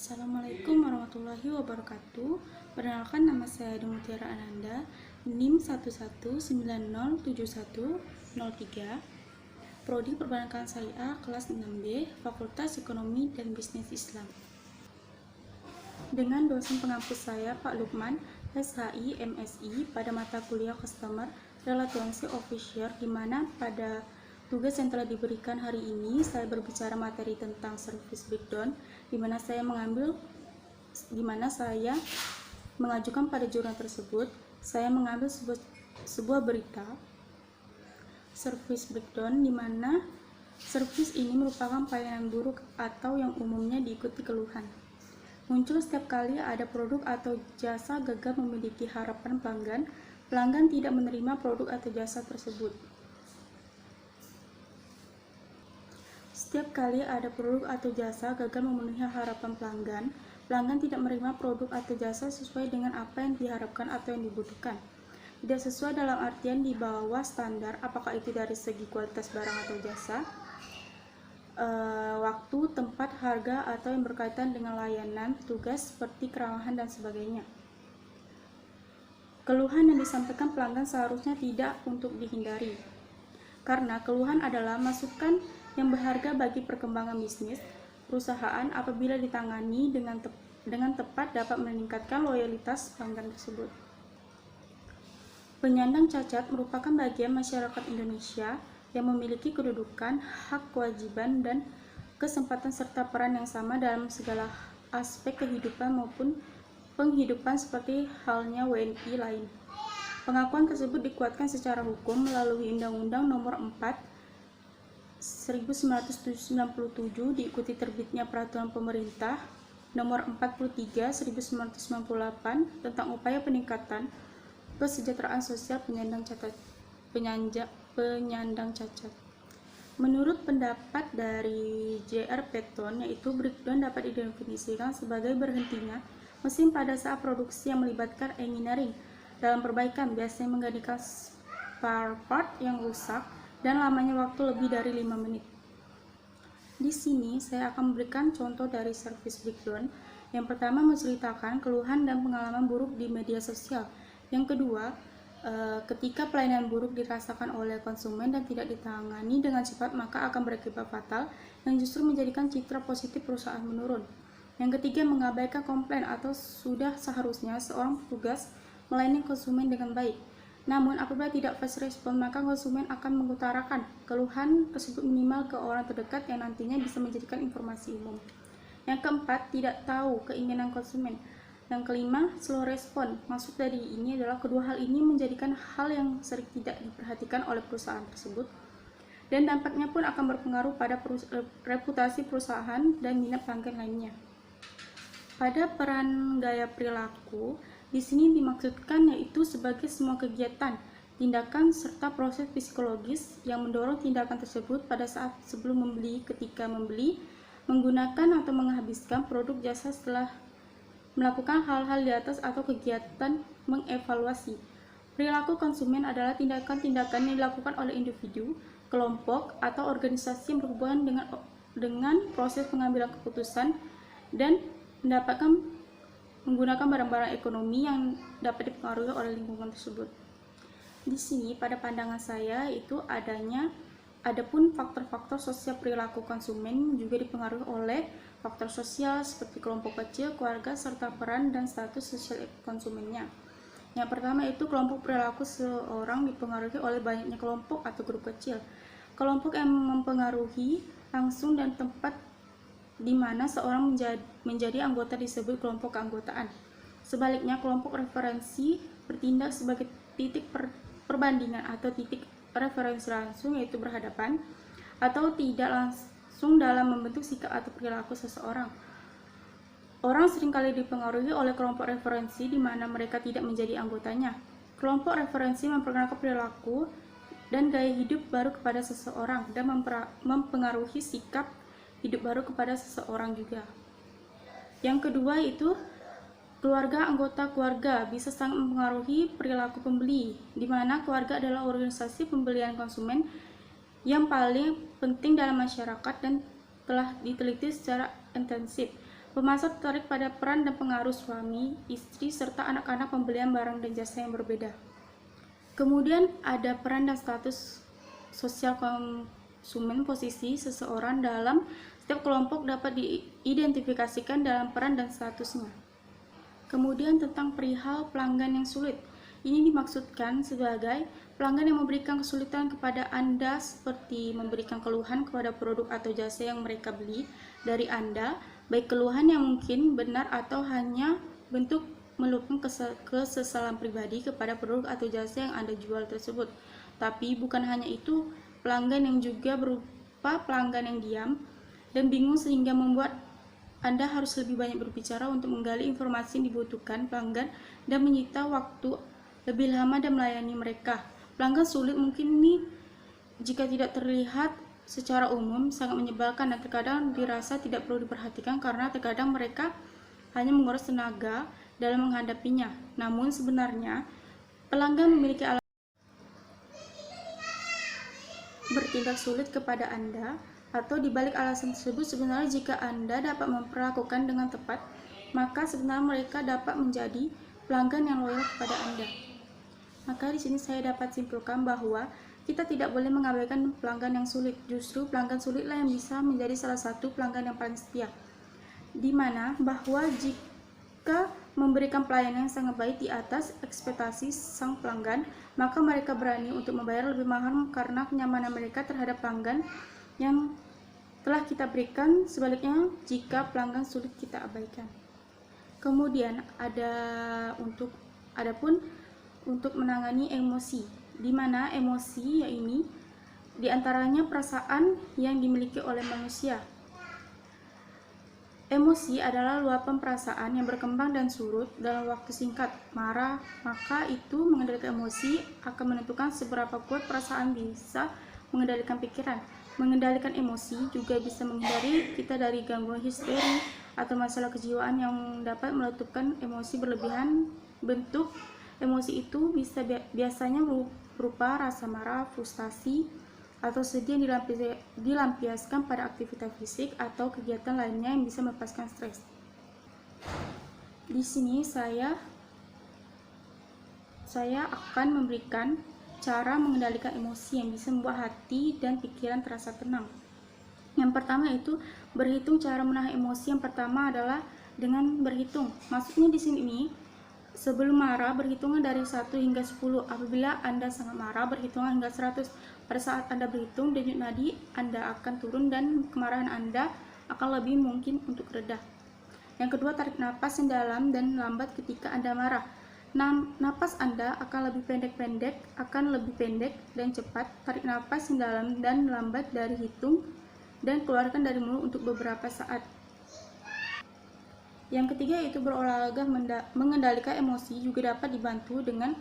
Assalamualaikum warahmatullahi wabarakatuh. Perkenalkan, nama saya Adi Mutiara Ananda, NIM 11907103, Prodi Perbankan Syariah kelas 6B, Fakultas Ekonomi dan Bisnis Islam. Dengan dosen pengampus saya, Pak Lukman, SHI, MSI, pada mata kuliah Customer Relationship Officer, di mana pada tugas yang telah diberikan hari ini saya berbicara materi tentang service breakdown, di mana saya mengajukan pada jurnal tersebut. Saya mengambil sebuah berita service breakdown, di mana service ini merupakan pelayanan buruk atau yang umumnya diikuti keluhan. Muncul setiap kali ada produk atau jasa gagal memiliki harapan pelanggan. Pelanggan tidak menerima produk atau jasa tersebut. Setiap kali ada produk atau jasa gagal memenuhi harapan pelanggan, pelanggan tidak menerima produk atau jasa sesuai dengan apa yang diharapkan atau yang dibutuhkan. Tidak sesuai dalam artian di bawah standar, apakah itu dari segi kualitas barang atau jasa, waktu, tempat, harga, atau yang berkaitan dengan layanan, tugas seperti keramahan dan sebagainya. Keluhan yang disampaikan pelanggan seharusnya tidak untuk dihindari, karena keluhan adalah masukan yang berharga bagi perkembangan bisnis perusahaan. Apabila ditangani dengan tepat, dapat meningkatkan loyalitas pelanggan tersebut. Penyandang cacat merupakan bagian masyarakat Indonesia yang memiliki kedudukan, hak, kewajiban, dan kesempatan serta peran yang sama dalam segala aspek kehidupan maupun penghidupan seperti halnya WNI lain. Pengakuan tersebut dikuatkan secara hukum melalui Undang-Undang Nomor 4 1997, diikuti terbitnya Peraturan Pemerintah Nomor 43 1998 tentang upaya peningkatan kesejahteraan sosial penyandang cacat. Menurut pendapat dari J.R. Patton, yaitu breakdown dapat didefinisikan sebagai berhentinya mesin pada saat produksi yang melibatkan engineering dalam perbaikan, biasanya menggantikan spare part yang rusak dan lamanya waktu lebih dari 5 menit. Di sini saya akan memberikan contoh dari service breakdown. Yang pertama, menceritakan keluhan dan pengalaman buruk di media sosial. Yang kedua, ketika pelayanan buruk dirasakan oleh konsumen dan tidak ditangani dengan cepat, maka akan berakibat fatal yang justru menjadikan citra positif perusahaan menurun. Yang ketiga, mengabaikan komplain atau sudah seharusnya seorang petugas melayani konsumen dengan baik. Namun, apabila tidak fast respon, maka konsumen akan mengutarakan keluhan tersebut minimal ke orang terdekat yang nantinya bisa menjadikan informasi umum. Yang keempat, tidak tahu keinginan konsumen. Yang kelima, slow respon. Maksud dari ini adalah kedua hal ini menjadikan hal yang sering tidak diperhatikan oleh perusahaan tersebut, dan dampaknya pun akan berpengaruh pada reputasi perusahaan dan minat pelanggan lainnya. Pada peran gaya perilaku, di sini dimaksudkan yaitu sebagai semua kegiatan, tindakan, serta proses psikologis yang mendorong tindakan tersebut pada saat sebelum membeli, ketika membeli, menggunakan atau menghabiskan produk jasa setelah melakukan hal-hal di atas, atau kegiatan mengevaluasi. Perilaku konsumen adalah tindakan-tindakan yang dilakukan oleh individu, kelompok, atau organisasi yang berhubungan dengan proses pengambilan keputusan dan menggunakan barang-barang ekonomi yang dapat dipengaruhi oleh lingkungan tersebut. Di sini pada pandangan saya itu adapun faktor-faktor sosial perilaku konsumen juga dipengaruhi oleh faktor sosial seperti kelompok kecil, keluarga, serta peran dan status sosial konsumennya. Yang pertama itu kelompok perilaku seorang dipengaruhi oleh banyaknya kelompok atau grup kecil. Kelompok yang mempengaruhi langsung dan tempat di mana seorang menjadi anggota disebut kelompok keanggotaan. Sebaliknya, kelompok referensi bertindak sebagai titik perbandingan atau titik referensi langsung, yaitu berhadapan atau tidak langsung dalam membentuk sikap atau perilaku seseorang. Orang seringkali dipengaruhi oleh kelompok referensi di mana mereka tidak menjadi anggotanya. Kelompok referensi memperkenalkan perilaku dan gaya hidup baru kepada seseorang dan mempengaruhi sikap hidup baru kepada seseorang juga. Yang kedua itu keluarga. Anggota keluarga bisa sangat mempengaruhi perilaku pembeli, di mana keluarga adalah organisasi pembelian konsumen yang paling penting dalam masyarakat dan telah diteliti secara intensif. Pemasar tertarik pada peran dan pengaruh suami, istri, serta anak-anak pembelian barang dan jasa yang berbeda. Kemudian ada peran dan status sosial konsumen. Posisi seseorang dalam setiap kelompok dapat diidentifikasikan dalam peran dan statusnya. Kemudian tentang perihal pelanggan yang sulit. Ini dimaksudkan sebagai pelanggan yang memberikan kesulitan kepada Anda, seperti memberikan keluhan kepada produk atau jasa yang mereka beli dari Anda, baik keluhan yang mungkin benar atau hanya bentuk meluapkan kesesalan pribadi kepada produk atau jasa yang Anda jual tersebut. Tapi bukan hanya itu, pelanggan yang juga berupa pelanggan yang diam dan bingung sehingga membuat Anda harus lebih banyak berbicara untuk menggali informasi yang dibutuhkan pelanggan dan menyita waktu lebih lama dan melayani mereka. Pelanggan sulit mungkin ini jika tidak terlihat secara umum sangat menyebalkan dan terkadang dirasa tidak perlu diperhatikan karena terkadang mereka hanya menguras tenaga dalam menghadapinya. Namun sebenarnya pelanggan memiliki alasan bertindak sulit kepada Anda, atau dibalik alasan tersebut sebenarnya jika Anda dapat memperlakukan dengan tepat, maka sebenarnya mereka dapat menjadi pelanggan yang loyal kepada Anda. Maka di sini saya dapat simpulkan bahwa kita tidak boleh mengabaikan pelanggan yang sulit. Justru pelanggan sulitlah yang bisa menjadi salah satu pelanggan yang paling setia. Di mana bahwa jika memberikan pelayanan yang sangat baik di atas ekspektasi sang pelanggan, maka mereka berani untuk membayar lebih mahal karena kenyamanan mereka terhadap pelanggan yang telah kita berikan. Sebaliknya, jika pelanggan sulit kita abaikan. Kemudian adapun untuk menangani emosi, di mana emosi yaitu diantaranya perasaan yang dimiliki oleh manusia. Emosi adalah luapan perasaan yang berkembang dan surut dalam waktu singkat. Marah, maka itu mengendalikan emosi akan menentukan seberapa kuat perasaan bisa mengendalikan pikiran. Mengendalikan emosi juga bisa menghindari kita dari gangguan histeri atau masalah kejiwaan yang dapat meletupkan emosi berlebihan. Bentuk emosi itu biasanya berupa rasa marah, frustasi, atau sedih yang dilampiaskan pada aktivitas fisik atau kegiatan lainnya yang bisa melepaskan stres. Di sini saya akan memberikan cara mengendalikan emosi yang bisa membuat hati dan pikiran terasa tenang. Yang pertama itu berhitung. Cara menahan emosi yang pertama adalah dengan berhitung. Maksudnya di sini sebelum marah berhitunglah dari 1 hingga 10. Apabila Anda sangat marah berhitunglah hingga 100. Pada saat Anda berhitung, denyut nadi Anda akan turun dan kemarahan Anda akan lebih mungkin untuk reda. Yang kedua, tarik napas yang dalam dan lambat ketika Anda marah. Napas Anda akan lebih pendek dan cepat. Tarik napas yang dalam dan lambat dari hitung dan keluarkan dari mulut untuk beberapa saat. Yang ketiga yaitu berolahraga. Mengendalikan emosi juga dapat dibantu dengan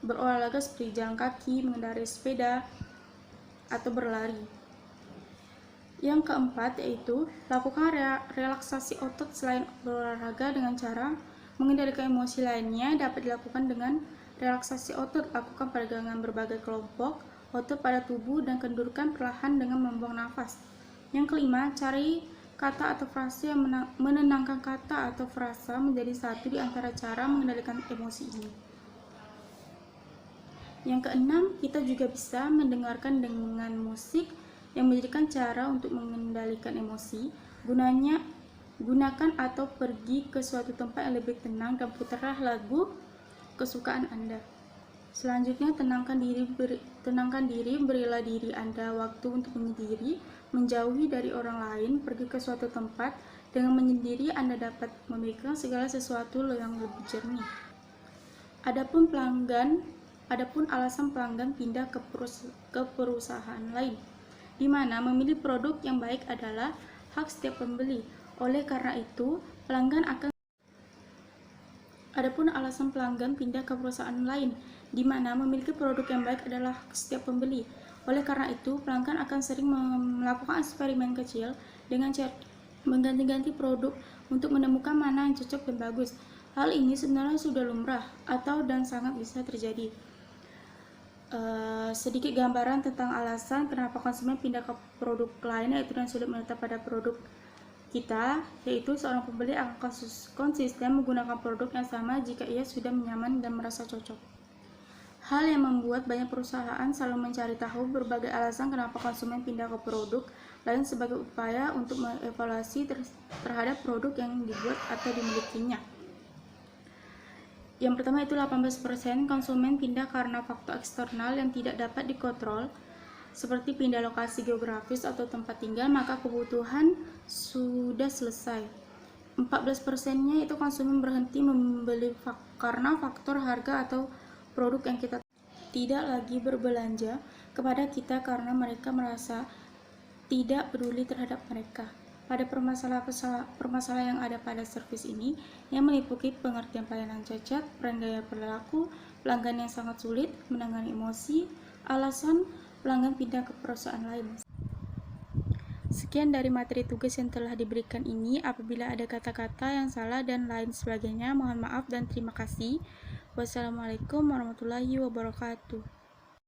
berolahraga seperti jalan kaki, mengendarai sepeda, atau berlari. Yang keempat yaitu lakukan relaksasi otot. Selain berolahraga, dengan cara mengendalikan emosi lainnya dapat dilakukan dengan relaksasi otot. Lakukan peregangan berbagai kelompok otot pada tubuh dan kendurkan perlahan dengan membuang nafas. Yang kelima, cari kata atau frase yang menenangkan. Kata atau frasa menjadi satu di antara cara mengendalikan emosi ini. Yang keenam, kita juga bisa mendengarkan dengan musik yang menjadikan cara untuk mengendalikan emosi. Gunakan atau pergi ke suatu tempat yang lebih tenang dan putarlah lagu kesukaan Anda. Selanjutnya, tenangkan diri, berilah diri Anda waktu untuk menyendiri, menjauhi dari orang lain, pergi ke suatu tempat. Dengan menyendiri, Anda dapat memikirkan segala sesuatu yang lebih jernih. Adapun alasan pelanggan pindah ke perusahaan lain, di mana memilih produk yang baik adalah hak setiap pembeli. Oleh karena itu, Adapun alasan pelanggan pindah ke perusahaan lain, di mana memiliki produk yang baik adalah hak setiap pembeli. Oleh karena itu, pelanggan akan sering melakukan eksperimen kecil dengan cara mengganti-ganti produk untuk menemukan mana yang cocok dan bagus. Hal ini sebenarnya sudah lumrah dan sangat bisa terjadi. Sedikit gambaran tentang alasan kenapa konsumen pindah ke produk lain, yaitu yang sulit menetap pada produk kita, yaitu seorang pembeli akan konsisten menggunakan produk yang sama jika ia sudah nyaman dan merasa cocok. Hal yang membuat banyak perusahaan selalu mencari tahu berbagai alasan kenapa konsumen pindah ke produk lain sebagai upaya untuk mengevaluasi terhadap produk yang dibuat atau dimilikinya. Yang pertama itu 18% konsumen pindah karena faktor eksternal yang tidak dapat dikontrol, seperti pindah lokasi geografis atau tempat tinggal, maka kebutuhan sudah selesai. 14%-nya itu konsumen berhenti membeli karena faktor harga atau produk yang kita tidak lagi berbelanja kepada kita karena mereka merasa tidak peduli terhadap mereka. Pada permasalahan yang ada pada servis ini, yang meliputi pengertian pelayanan cacat, peran gaya perilaku, pelanggan yang sangat sulit menangani emosi, alasan pelanggan pindah ke perusahaan lain. Sekian dari materi tugas yang telah diberikan ini. Apabila ada kata-kata yang salah dan lain sebagainya, mohon maaf dan terima kasih. Wassalamualaikum warahmatullahi wabarakatuh.